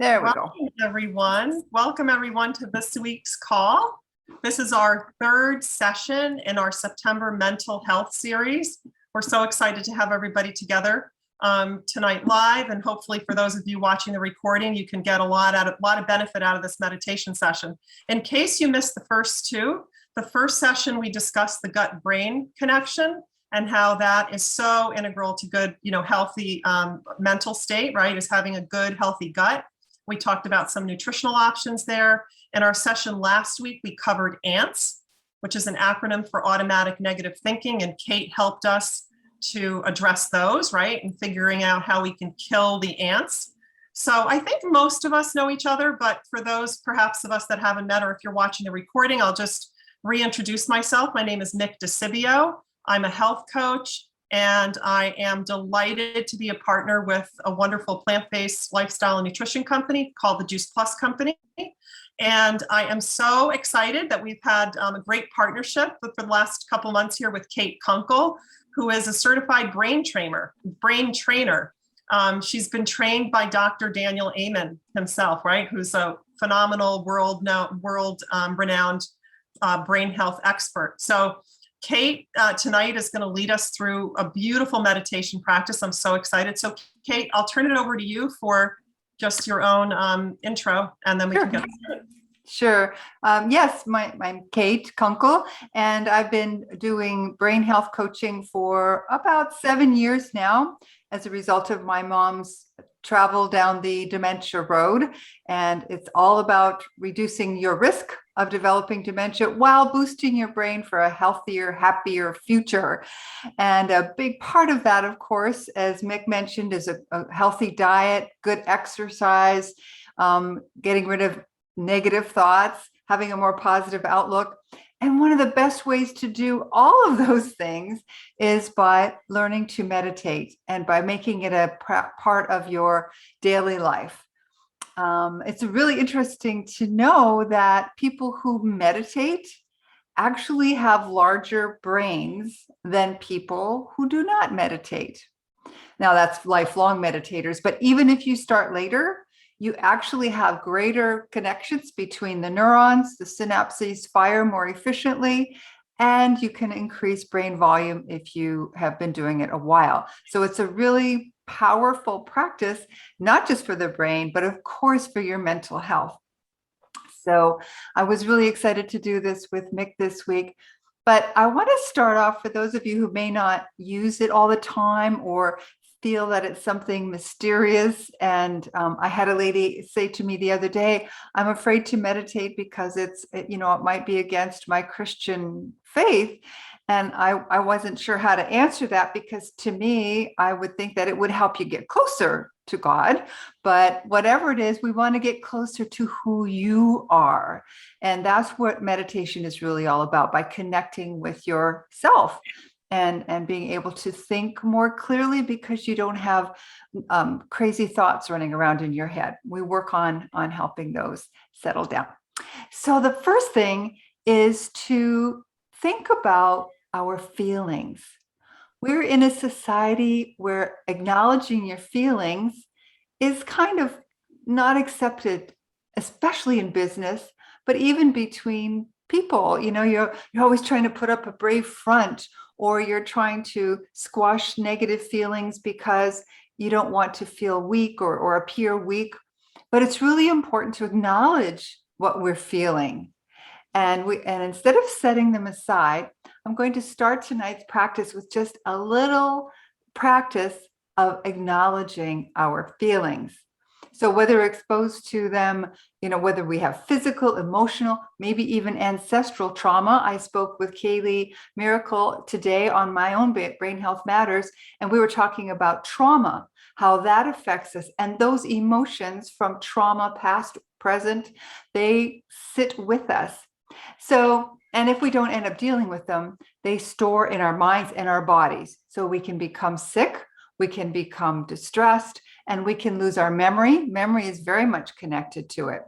There we go. Welcome, everyone. Welcome, everyone, to this week's call. This is our third session in our September mental health series. We're so excited to have everybody together tonight live, and hopefully for those of you watching the recording, you can get a lot of benefit out of this meditation session. In case you missed the first two, the first session we discussed the gut-brain connection and how that is so integral to good, healthy mental state, right? Is having a good, healthy gut. We talked about some nutritional options there. In our session last week, we covered ANTS, which is an acronym for automatic negative thinking, and Kate helped us to address those, right? And figuring out how we can kill the ants. So I think most of us know each other, but for those perhaps of us that haven't met, or if you're watching the recording, I'll just reintroduce myself. My name is DiSibio. I'm a health coach, and I am delighted to be a partner with a wonderful plant-based lifestyle and nutrition company called the Juice Plus Company. And I am so excited that we've had a great partnership for the last couple months here with Kate Kunkel, who is a certified brain trainer. She's been trained by Dr. Daniel Amen himself, right? Who's a phenomenal world-renowned brain health expert. So Kate tonight is going to lead us through a beautiful meditation practice. I'm so excited. So Kate, I'll turn it over to you for just your own intro, and then we can get started. Sure. Yes, I'm Kate Kunkel, and I've been doing brain health coaching for about 7 years now as a result of my mom's travel down the dementia road. And it's all about reducing your risk of developing dementia while boosting your brain for a healthier, happier future. And a big part of that, of course, as Mick mentioned, is a healthy diet, good exercise, getting rid of negative thoughts, having a more positive outlook. And one of the best ways to do all of those things is by learning to meditate and by making it a part of your daily life. It's really interesting to know that people who meditate actually have larger brains than people who do not meditate. Now, that's lifelong meditators, but even if you start later, you actually have greater connections between the neurons, the synapses fire more efficiently, and you can increase brain volume if you have been doing it a while. So it's a really powerful practice, not just for the brain, but of course for your mental health. So I was really excited to do this with Mick this week. But I want to start off for those of you who may not use it all the time or feel that it's something mysterious. And I had a lady say to me the other day, I'm afraid to meditate because it might be against my Christian faith. And I wasn't sure how to answer that, because to me, I would think that it would help you get closer to God. But whatever it is, we want to get closer to who you are. And that's what meditation is really all about, by connecting with yourself. And being able to think more clearly, because you don't have crazy thoughts running around in your head. We work on helping those settle down. So the first thing is to think about our feelings. We're in a society where acknowledging your feelings is kind of not accepted, especially in business, but even between people. You're always trying to put up a brave front, or you're trying to squash negative feelings because you don't want to feel weak or appear weak. But it's really important to acknowledge what we're feeling. And instead of setting them aside, I'm going to start tonight's practice with just a little practice of acknowledging our feelings. So whether we're exposed to them, whether we have physical, emotional, maybe even ancestral trauma. I spoke with Kaylee Miracle today on my own Brain Health Matters, and we were talking about trauma, how that affects us. And those emotions from trauma, past, present, they sit with us. So, and if we don't end up dealing with them, they store in our minds and our bodies. So we can become sick, we can become distressed, and we can lose our memory. Memory is very much connected to it.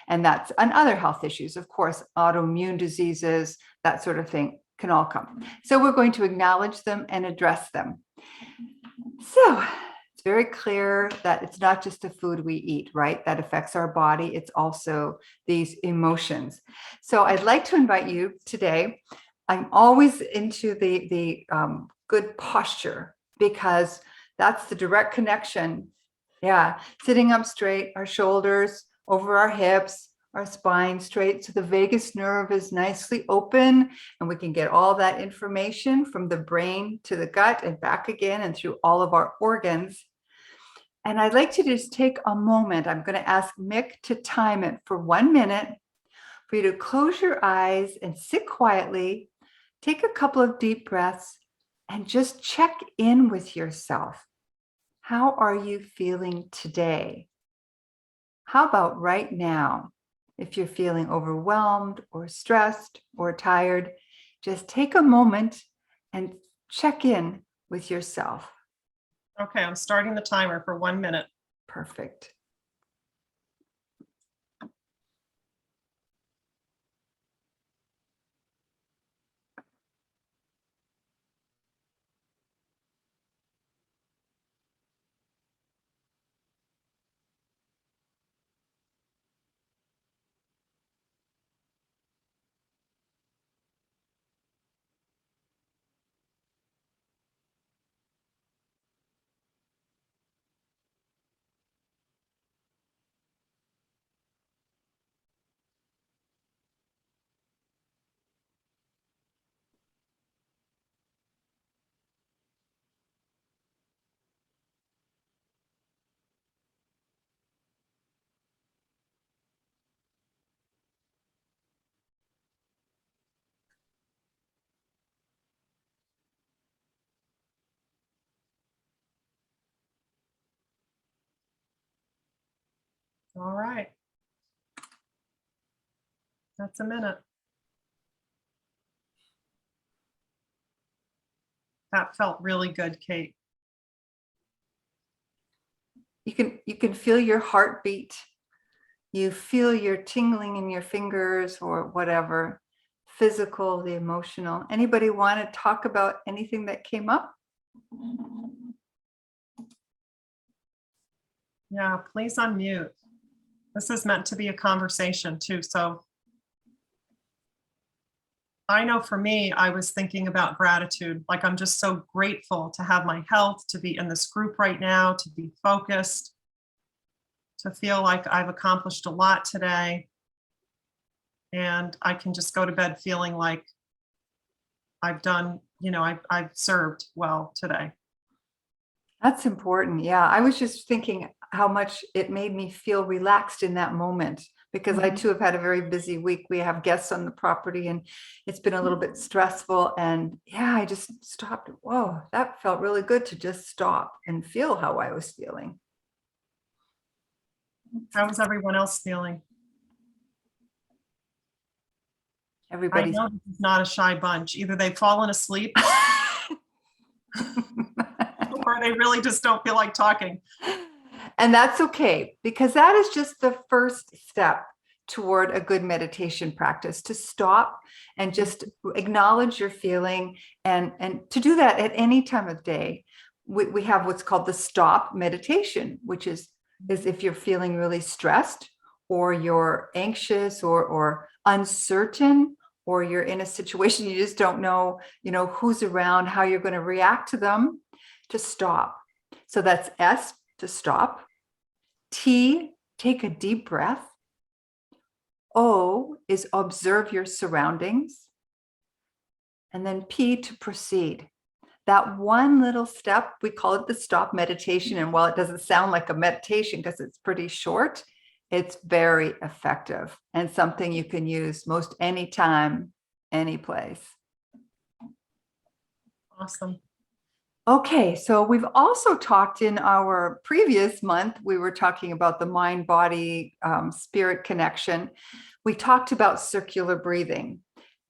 And that's and other health issues, of course, autoimmune diseases, that sort of thing can all come. So we're going to acknowledge them and address them. So it's very clear that it's not just the food we eat, right? That affects our body. It's also these emotions. So I'd like to invite you today. I'm always into the good posture because that's the direct connection. Yeah, sitting up straight, our shoulders over our hips, our spine straight, so the vagus nerve is nicely open, and we can get all that information from the brain to the gut and back again and through all of our organs. And I'd like to just take a moment. I'm going to ask Mick to time it for 1 minute for you to close your eyes and sit quietly, take a couple of deep breaths, and just check in with yourself. How are you feeling today? How about right now? If you're feeling overwhelmed or stressed or tired, just take a moment and check in with yourself. Okay, I'm starting the timer for 1 minute. Perfect. All right. That's a minute. That felt really good, Kate. You can feel your heartbeat. You feel your tingling in your fingers or whatever, physical, the emotional. Anybody want to talk about anything that came up? Yeah, please unmute. This is meant to be a conversation too. So I know for me, I was thinking about gratitude. Like, I'm just so grateful to have my health, to be in this group right now, to be focused, to feel like I've accomplished a lot today. And I can just go to bed feeling like I've done, I've served well today. That's important. Yeah, I was just thinking how much it made me feel relaxed in that moment because I too have had a very busy week. We have guests on the property and it's been a little bit stressful. And yeah, I just stopped. Whoa, that felt really good to just stop and feel how I was feeling. How was everyone else feeling? I Everybody's know this is not a shy bunch. Either they've fallen asleep or they really just don't feel like talking. And that's okay, because that is just the first step toward a good meditation practice, to stop and just acknowledge your feeling. And to do that at any time of day, we have what's called the stop meditation, which is if you're feeling really stressed or you're anxious or uncertain, or you're in a situation you just don't know, who's around, how you're going to react to them, to stop. So that's S, to stop. T, take a deep breath. O is observe your surroundings. And then P, to proceed. That one little step, we call it the stop meditation. And while it doesn't sound like a meditation because it's pretty short, it's very effective and something you can use most anytime, any place. Awesome. Okay, so we've also talked in our previous month, we were talking about the mind, body, spirit connection. We talked about circular breathing.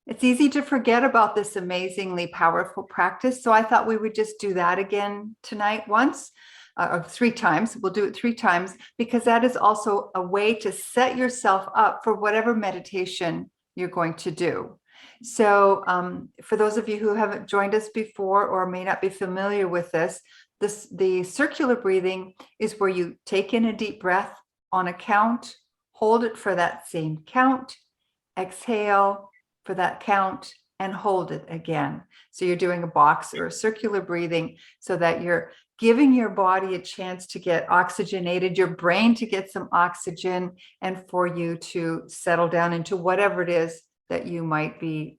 It's easy to forget about this amazingly powerful practice. So I thought we would just do that again tonight once. Or 3 times. We'll do it 3 times because that is also a way to set yourself up for whatever meditation you're going to do. So for those of you who haven't joined us before or may not be familiar with the circular breathing is where you take in a deep breath on a count, hold it for that same count, exhale for that count, and hold it again. So you're doing a box or a circular breathing so that you're giving your body a chance to get oxygenated, your brain to get some oxygen, and for you to settle down into whatever it is that you might be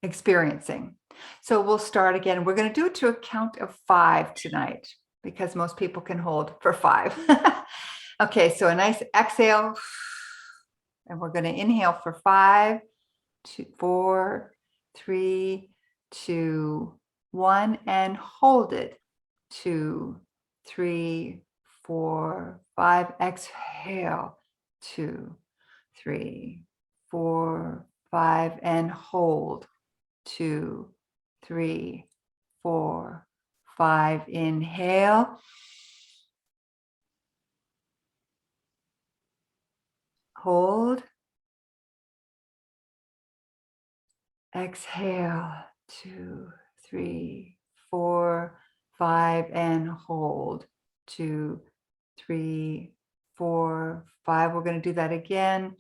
experiencing. So we'll start again. We're going to do it to a count of 5 tonight because most people can hold for 5. Okay, so a nice exhale. And we're going to inhale for 5, 2, 4, 3, 2, 1, and hold it. 2, 3, 4, 5. Exhale. 2, 3, 4, 5, and hold. 2, 3, 4, 5. Inhale. Hold. Exhale. 2, 3, 4, 5, and hold. 2, 3, 4, 5. We're going to do that again.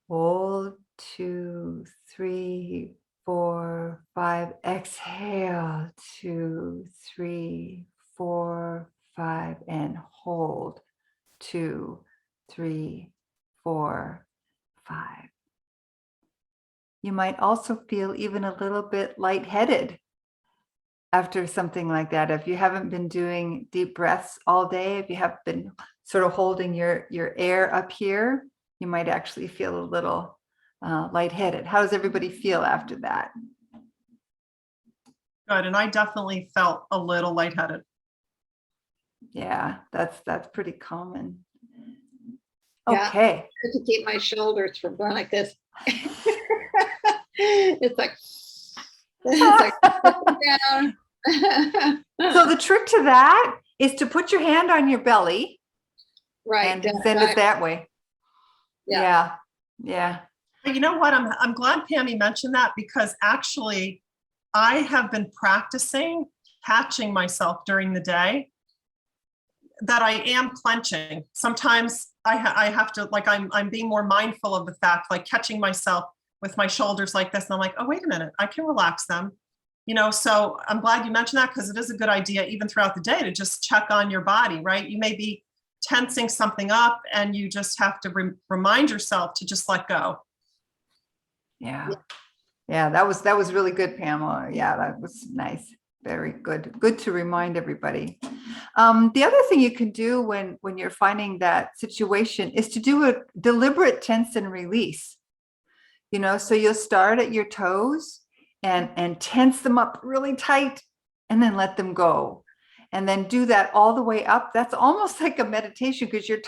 Hold. 2, 3, 4, 5. Exhale. 2, 3, 4, 5, and hold. 2, 3, 4, 5. You might also feel even a little bit lightheaded after something like that. If you haven't been doing deep breaths all day, if you have been sort of holding your air up here, you might actually feel a little lightheaded. How does everybody feel after that? Good. And I definitely felt a little lightheaded. Yeah, that's pretty common. Yeah. Okay. To keep my shoulders from going like this. It's like down. So the trick to that is to put your hand on your belly, Right. and send it that way. Yeah. Yeah. But you know what? I'm glad Pammy mentioned that because actually I have been practicing catching myself during the day that I am clenching. Sometimes I have to, like, I'm being more mindful of the fact, like catching myself with my shoulders like this. And I'm like, oh, wait a minute, I can relax them. So I'm glad you mentioned that because it is a good idea even throughout the day to just check on your body, right? You may be tensing something up and you just have to remind yourself to just let go. Yeah. Yeah, that was really good, Pamela. Yeah, that was nice. Very good. Good to remind everybody. The other thing you can do when you're finding that situation is to do a deliberate tense and release. So you'll start at your toes and tense them up really tight and then let them go. And then do that all the way up. That's almost like a meditation because you're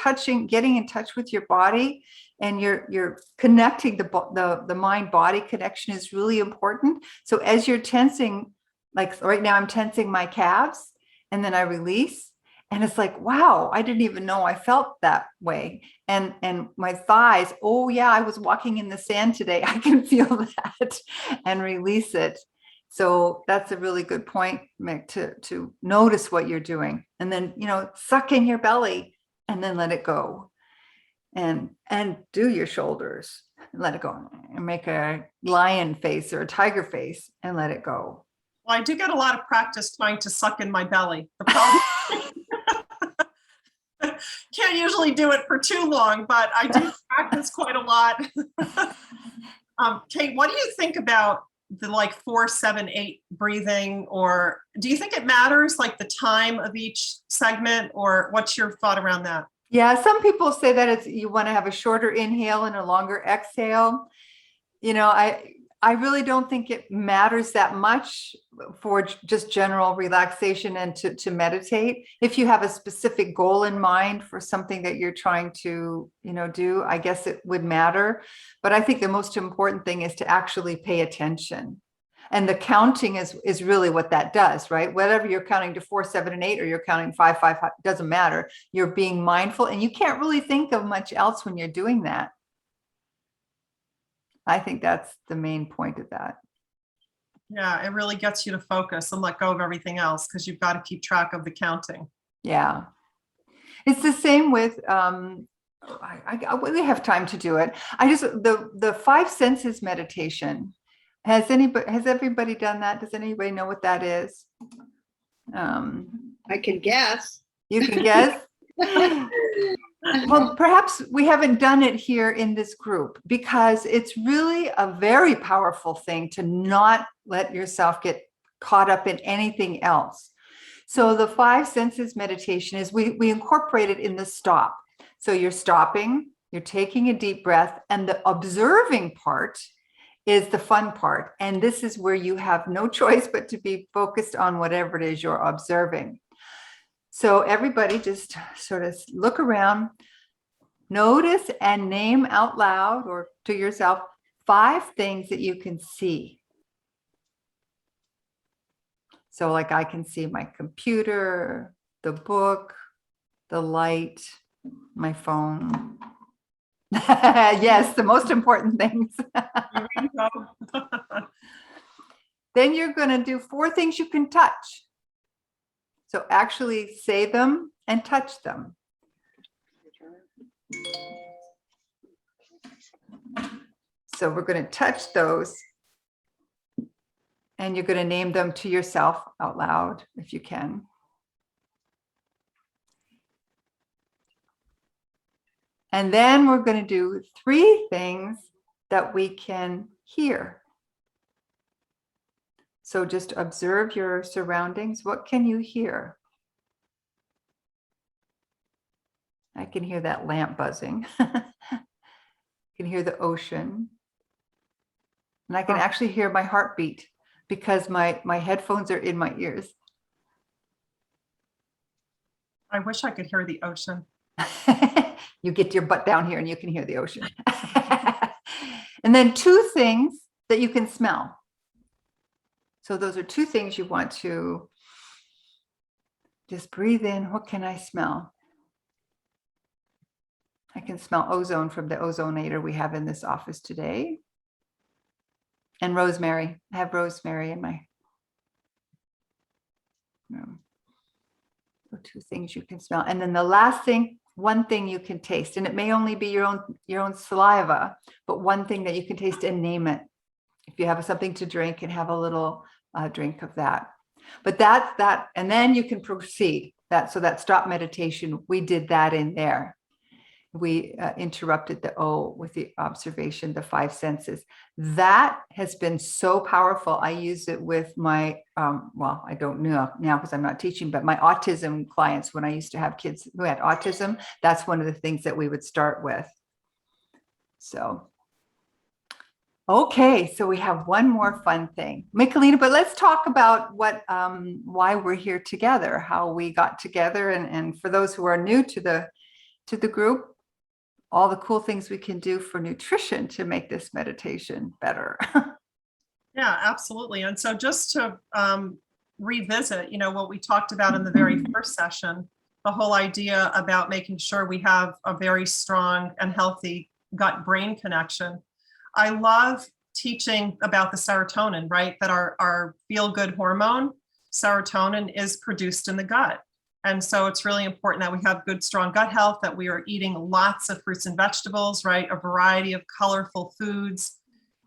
getting in touch with your body and you're connecting. The mind-body connection is really important. So as you're tensing, like right now I'm tensing my calves and then I release. And it's like, wow, I didn't even know I felt that way. And my thighs, oh yeah, I was walking in the sand today. I can feel that and release it. So that's a really good point, Mick, to notice what you're doing. And then, suck in your belly and then let it go. And do your shoulders and let it go. And make a lion face or a tiger face and let it go. Well, I do get a lot of practice trying to suck in my belly. The problem can't usually do it for too long, but I do practice quite a lot. Kate, what do you think about the 4-7-8 breathing, or do you think it matters like the time of each segment, or what's your thought around that? Yeah, some people say that you want to have a shorter inhale and a longer exhale. I really don't think it matters that much for just general relaxation and to meditate. If you have a specific goal in mind for something that you're trying to, do, I guess it would matter. But I think the most important thing is to actually pay attention. And the counting is really what that does, right? Whether you're counting to 4, 7, and 8, or you're counting 5, 5, 5, doesn't matter. You're being mindful and you can't really think of much else when you're doing that. I think that's the main point of that. Yeah, it really gets you to focus and let go of everything else because you've got to keep track of the counting. Yeah. It's the same with, we have time to do it. The five senses meditation. Has everybody done that? Does anybody know what that is? I can guess. You can guess. Well, perhaps we haven't done it here in this group because it's really a very powerful thing to not let yourself get caught up in anything else. So the five senses meditation is we incorporate it in the stop. So you're stopping, you're taking a deep breath, and the observing part is the fun part. And this is where you have no choice but to be focused on whatever it is you're observing. So everybody just sort of look around, notice and name out loud or to yourself 5 things that you can see. So like I can see my computer, the book, the light, my phone. Yes, the most important things. Then you're going to do 4 things you can touch. So actually say them and touch them. So we're going to touch those. And you're going to name them to yourself out loud if you can. And then we're going to do 3 things that we can hear. So just observe your surroundings. What can you hear? I can hear that lamp buzzing. I can hear the ocean. And I can actually hear my heartbeat because my headphones are in my ears. I wish I could hear the ocean. You get your butt down here and you can hear the ocean. And then 2 things that you can smell. So those are 2 things you want to just breathe in. What can I smell? I can smell ozone from the ozonator we have in this office today. And rosemary. I have rosemary in my room. So 2 things you can smell. And then the last thing, 1 thing you can taste. And it may only be your own saliva, but 1 thing that you can taste and name it. If you have something to drink and have a little drink of that. But that's that. And then you can proceed. So that stop meditation, we did that in there. We interrupted the O with the observation, the 5 senses. That has been so powerful. I use it with my, well, I don't know now because I'm not teaching, but my autism clients, when I used to have kids who had autism, that's one of the things that we would start with. So, okay, so we have one more fun thing. Michelina, but let's talk about why we're here together, how we got together, and for those who are new to the group, all the cool things we can do for nutrition to make this meditation better. Yeah, absolutely. And so just to revisit, what we talked about in the very first session, the whole idea about making sure we have a very strong and healthy gut-brain connection. I love teaching about the serotonin, right? That our feel-good hormone, serotonin, is produced in the gut. And so it's really important that we have good, strong gut health, that we are eating lots of fruits and vegetables, right? A variety of colorful foods,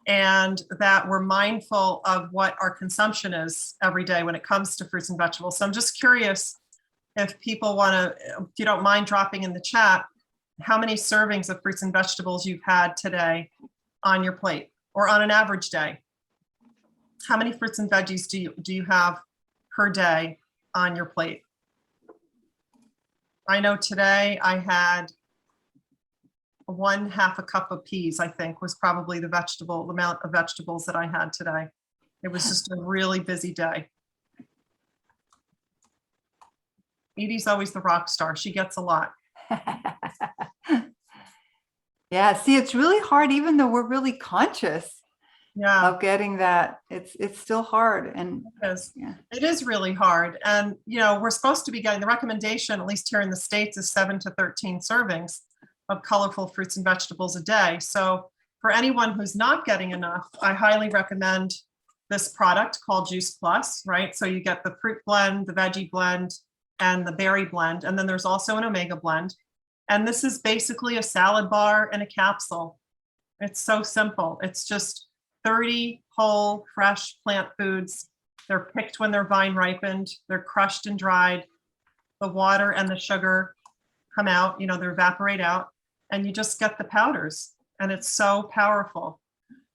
and that we're mindful of what our consumption is every day when it comes to fruits and vegetables. So I'm just curious if people want to, if you don't mind dropping in the chat, how many servings of fruits and vegetables you've had today on your plate or on an average day. How many fruits and veggies do you have per day on your plate? I know today I had 1/2 a cup of peas, I think was probably the amount of vegetables that I had today. It was just a really busy day. Edie's always the rock star. She gets a lot. Yeah, see, it's really hard, even though we're really conscious of getting that. It's still hard. And it is really hard. And, we're supposed to be getting the recommendation, at least here in the States, is 7 to 13 servings of colorful fruits and vegetables a day. So for anyone who's not getting enough, I highly recommend this product called Juice Plus, right? So you get the fruit blend, the veggie blend, and the berry blend. And then there's also an omega blend. And this is basically a salad bar and a capsule. It's so simple. It's just 30 whole, fresh plant foods. They're picked when they're vine ripened. They're crushed and dried. The water and the sugar come out, they evaporate out, and you just get the powders. And it's so powerful.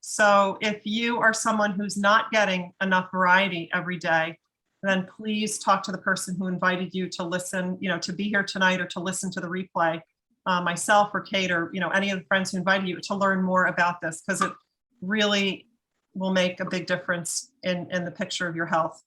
So if you are someone who's not getting enough variety every day, then please talk to the person who invited you to listen, to be here tonight or to listen to the replay, myself or Kate or, any of the friends who invited you to learn more about this, because it really will make a big difference in the picture of your health.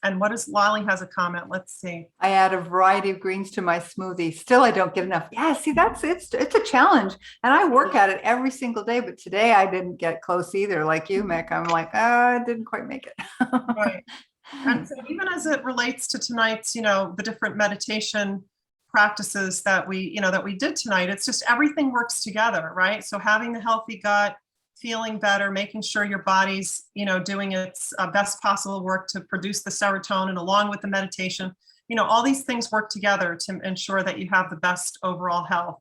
And what is Lolly has a comment? Let's see. I add a variety of greens to my smoothie. Still, I don't get enough. Yeah, see, it's a challenge. And I work at it every single day. But today I didn't get close either. Like you, Mick, I'm like, I didn't quite make it. Right. And so even as it relates to tonight's, the different meditation practices that we did tonight, it's just everything works together, right? So having the healthy gut, feeling better, making sure your body's, doing its best possible work to produce the serotonin along with the meditation, all these things work together to ensure that you have the best overall health.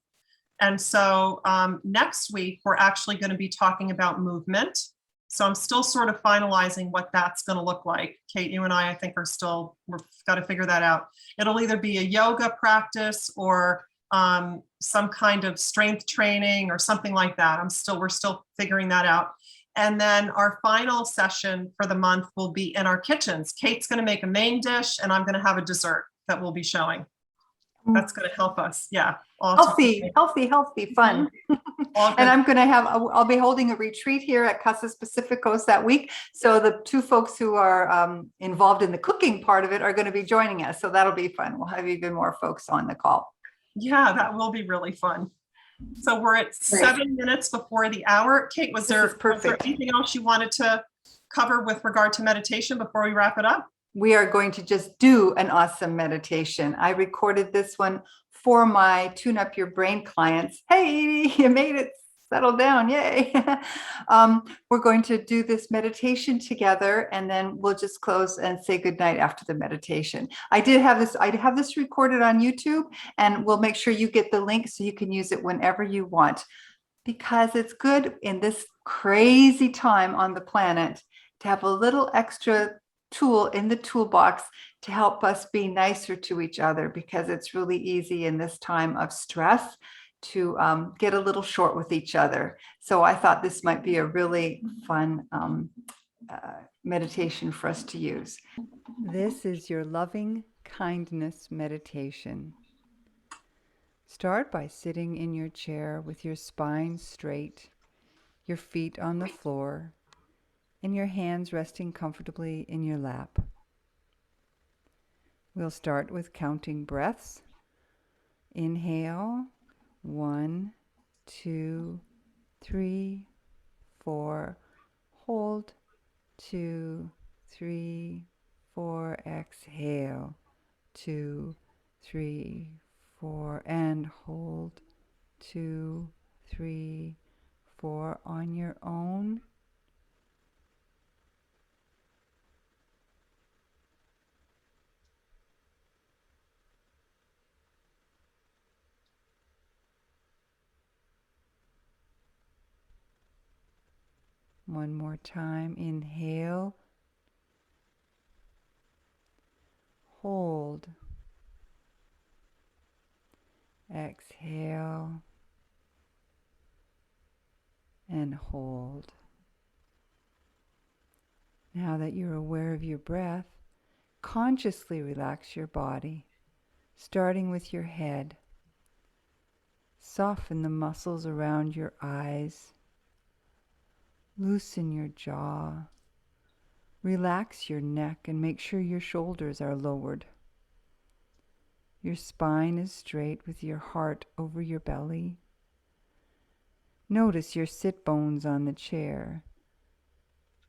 And so next week, we're actually going to be talking about movement. So I'm still sort of finalizing what that's going to look like. Kate, you and I think we've got to figure that out. It'll either be a yoga practice or some kind of strength training or something like that. We're still figuring that out. And then our final session for the month will be in our kitchens. Kate's going to make a main dish and I'm going to have a dessert that we'll be showing. That's going to help us. Yeah. Healthy, fun. And I'll be holding a retreat here at Casas Pacificos that week. So the two folks who are involved in the cooking part of it are going to be joining us. So that'll be fun. We'll have even more folks on the call. Yeah, that will be really fun. So we're at 7 minutes before the hour. Kate, was there anything else you wanted to cover with regard to meditation before we wrap it up? We are going to just do an awesome meditation. I recorded this one for my Tune Up Your Brain clients. Hey, you made it. Settle down. Yay. We're going to do this meditation together, and then we'll just close and say goodnight after the meditation. I have this recorded on YouTube, and we'll make sure you get the link so you can use it whenever you want, because it's good in this crazy time on the planet to have a little extra tool in the toolbox to help us be nicer to each other, because it's really easy in this time of stress to get a little short with each other. So I thought this might be a really fun meditation for us to use. This is your loving kindness meditation. Start by sitting in your chair with your spine straight, your feet on the floor, and your hands resting comfortably in your lap. We'll start with counting breaths. Inhale. 1, 2, 3, 4. Hold. 2, 3, 4. Exhale. 2, 3, 4. And hold. 2, 3, 4 on your own. One more time. Inhale. Hold. Exhale. And hold. Now that you're aware of your breath, consciously relax your body, starting with your head. Soften the muscles around your eyes. Loosen your jaw. Relax your neck and make sure your shoulders are lowered. Your spine is straight with your heart over your belly. Notice your sit bones on the chair.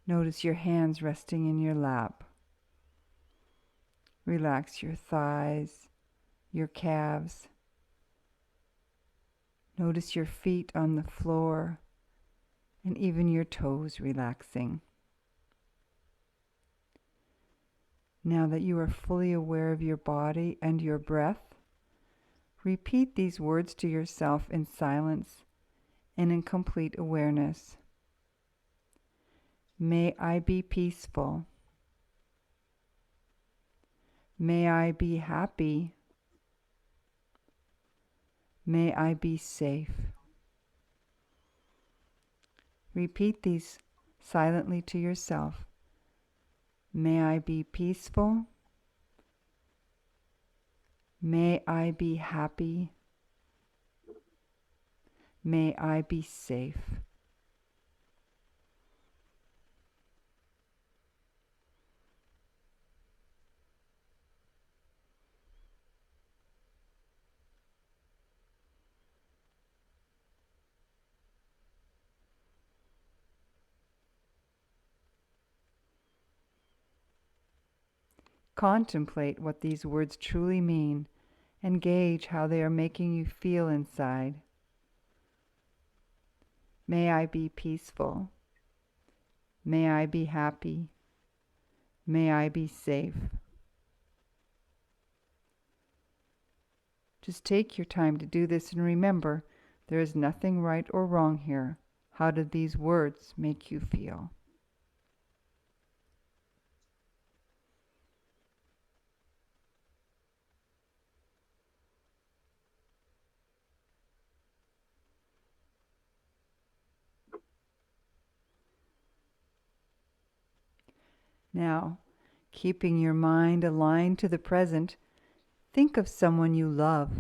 Notice your hands resting in your lap. Relax your thighs, your calves. Notice your feet on the floor, and even your toes relaxing. Now that you are fully aware of your body and your breath, repeat these words to yourself in silence and in complete awareness. May I be peaceful. May I be happy. May I be safe. Repeat these silently to yourself. May I be peaceful. May I be happy. May I be safe. Contemplate what these words truly mean and gauge how they are making you feel inside. May I be peaceful. May I be happy. May I be safe. Just take your time to do this and remember, there is nothing right or wrong here. How do these words make you feel? Now, keeping your mind aligned to the present, think of someone you love,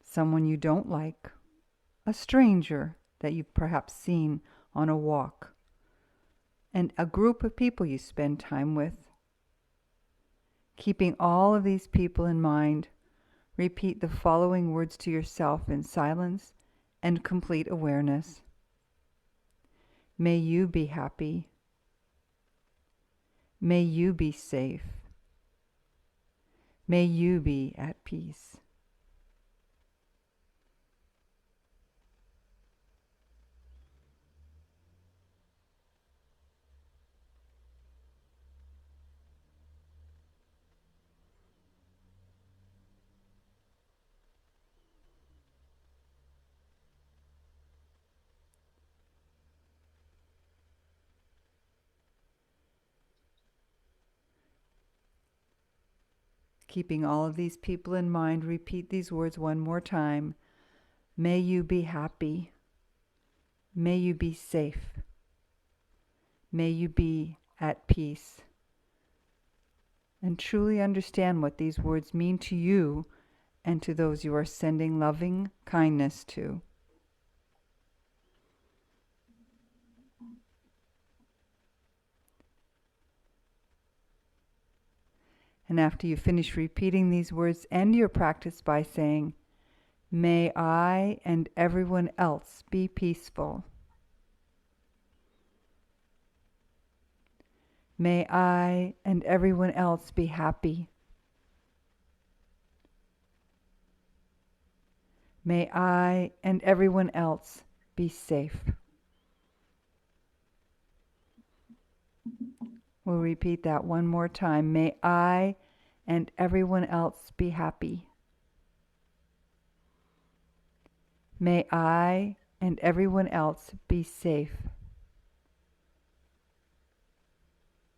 someone you don't like, a stranger that you've perhaps seen on a walk, and a group of people you spend time with. Keeping all of these people in mind, repeat the following words to yourself in silence and complete awareness. May you be happy. May you be safe. May you be at peace. Keeping all of these people in mind, repeat these words one more time. May you be happy. May you be safe. May you be at peace. And truly understand what these words mean to you and to those you are sending loving kindness to. And after you finish repeating these words, end your practice by saying, may I and everyone else be peaceful. May I and everyone else be happy. May I and everyone else be safe. We'll repeat that one more time. May I and everyone else be happy. May I and everyone else be safe.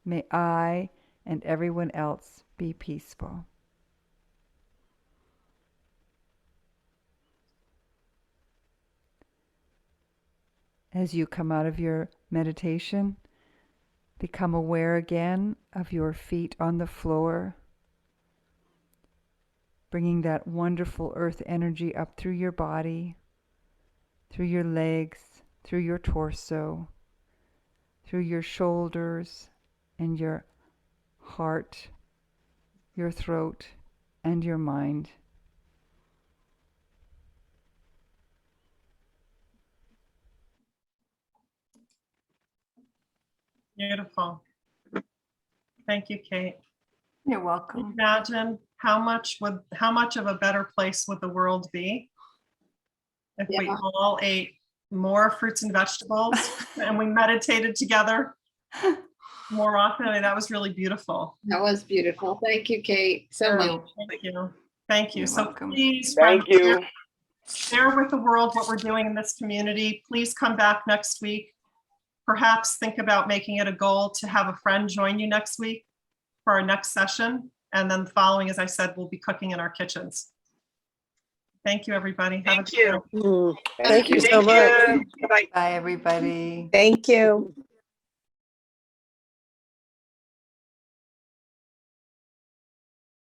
May I and everyone else be peaceful. As you come out of your meditation, become aware again of your feet on the floor, bringing that wonderful earth energy up through your body, through your legs, through your torso, through your shoulders and your heart, your throat, and your mind. Beautiful. Thank you, Kate. You're welcome. Imagine how much of a better place would the world be if we Yeah. all ate more fruits and vegetables, and we meditated together more often. I mean, that was really beautiful. That was beautiful. Thank you, Kate, so much. Thank you. Thank you. You're So welcome. please, Thank friends, you. share with the world what we're doing in this community. Please come back next week. Perhaps think about making it a goal to have a friend join you next week for our next session. And then the following, as I said, we'll be cooking in our kitchens. Thank you, everybody. Have a Thank good you. night. Thank you so much. Bye. Bye, everybody. Thank you.